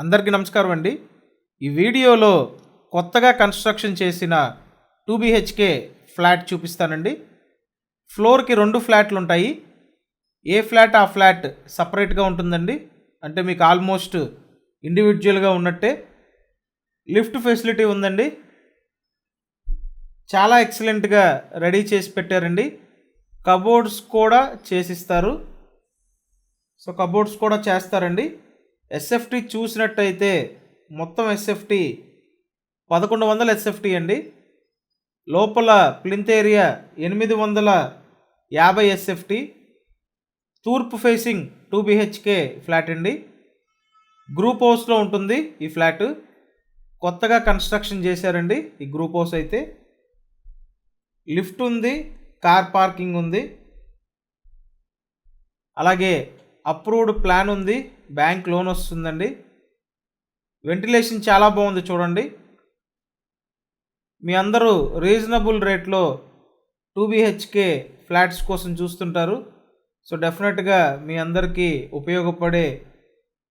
అందరికీ నమస్కారం అండి. ఈ వీడియోలో కొత్తగా కన్స్ట్రక్షన్ చేసిన 2 BHK ఫ్లాట్ చూపిస్తానండి. ఫ్లోర్కి 2 ఫ్లాట్లు ఉంటాయి. ఏ ఫ్లాట్ ఆ ఫ్లాట్ సపరేట్గా ఉంటుందండి. అంటే మీకు ఆల్మోస్ట్ ఇండివిజువల్గా ఉన్నట్టే. లిఫ్ట్ ఫెసిలిటీ ఉందండి. చాలా ఎక్సలెంట్గా రెడీ చేసి పెట్టారండి. కబోర్డ్స్ కూడా చేసిస్తారు. సో కబోర్డ్స్ కూడా చేస్తారండి. ఎస్ఎఫ్టీ చూసినట్టయితే మొత్తం ఎస్ఎఫ్టీ 1100 ఎస్ఎఫ్టీ అండి. లోపల ప్లింత్ ఏరియా 850 ఎస్ఎఫ్టీ. తూర్పు ఫేసింగ్ 2 BHK ఫ్లాట్ అండి. గ్రూప్ హౌస్లో ఉంటుంది ఈ ఫ్లాట్. కొత్తగా కన్స్ట్రక్షన్ చేశారండి ఈ గ్రూప్ హౌస్ అయితే. లిఫ్ట్ ఉంది, కార్ పార్కింగ్ ఉంది, అలాగే అప్రూవ్డ్ ప్లాన్ ఉంది, బ్యాంక్ లోన్ వస్తుందండి. వెంటిలేషన్ చాలా బాగుంది చూడండి. మీ అందరూ రీజనబుల్ రేట్లో 2 BHK ఫ్లాట్స్ కోసం చూస్తుంటారు. సో డెఫినెట్గా మీ అందరికీ ఉపయోగపడే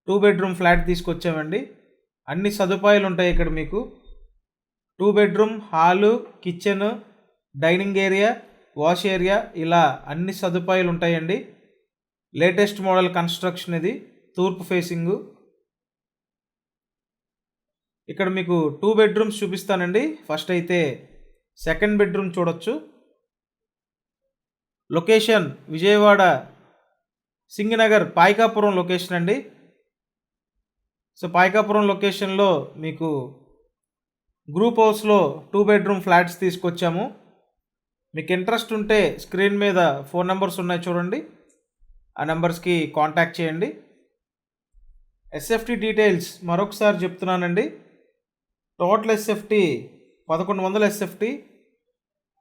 2 బెడ్రూమ్ ఫ్లాట్ తీసుకొచ్చామండి. అన్ని సదుపాయాలు ఉంటాయి ఇక్కడ మీకు. 2 bedroom, hall, kitchen, dining area, wash area, ఇలా అన్ని సదుపాయాలు ఉంటాయండి. లేటెస్ట్ మోడల్ కన్స్ట్రక్షన్ ఇది. తూర్పు ఫేసింగు. ఇక్కడ మీకు 2 బెడ్రూమ్స్ చూపిస్తానండి. ఫస్ట్ అయితే సెకండ్ బెడ్రూమ్ చూడొచ్చు. లొకేషన్ విజయవాడ సింగనగర్ పాయకాపురం లొకేషన్ అండి. సో పాయకాపురం లొకేషన్లో మీకు గ్రూప్ హౌస్లో 2 బెడ్రూమ్ ఫ్లాట్స్ తీసుకొచ్చాము. మీకు ఇంట్రెస్ట్ ఉంటే స్క్రీన్ మీద ఫోన్ నెంబర్స్ ఉన్నాయి చూడండి. ఆ నెంబర్స్కి కాంటాక్ట్ చేయండి. ఎస్ఎఫ్టీ డీటెయిల్స్ మరొకసారి చెప్తున్నానండి. Total SFT 1100 SFT.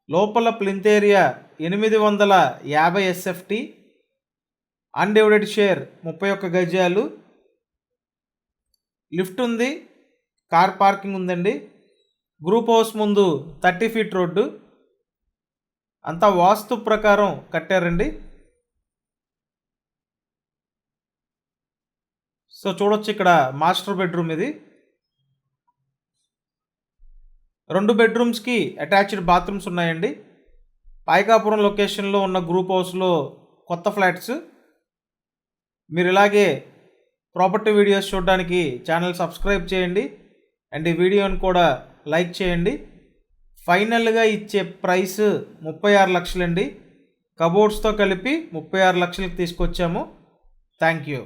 లోపల plinth area 850 SFT. Undivided share 31 గజాలు. లిఫ్ట్ ఉంది, కార్ పార్కింగ్ ఉందండి. గ్రూప్ హౌస్ ముందు 30 ఫీట్ రోడ్డు. అంతా వాస్తు ప్రకారం కట్టారండి. సో చూడొచ్చు, ఇక్కడ మాస్టర్ బెడ్రూమ్ ఇది. 2 బెడ్రూమ్స్కి అటాచ్డ్ బాత్రూమ్స్ ఉన్నాయండి. పాయకాపురం లొకేషన్లో ఉన్న గ్రూప్ హౌస్లో కొత్త ఫ్లాట్స్. మీరు ఇలాగే ప్రాపర్టీ వీడియోస్ చూడడానికి ఛానల్ సబ్స్క్రైబ్ చేయండి. అండ్ ఈ వీడియోని కూడా లైక్ చేయండి. ఫైనల్గా ఇచ్చే ప్రైస్ 36 లక్షలండి. కబోర్డ్స్తో కలిపి 36 లక్షలకు తీసుకొచ్చాము. Thank you.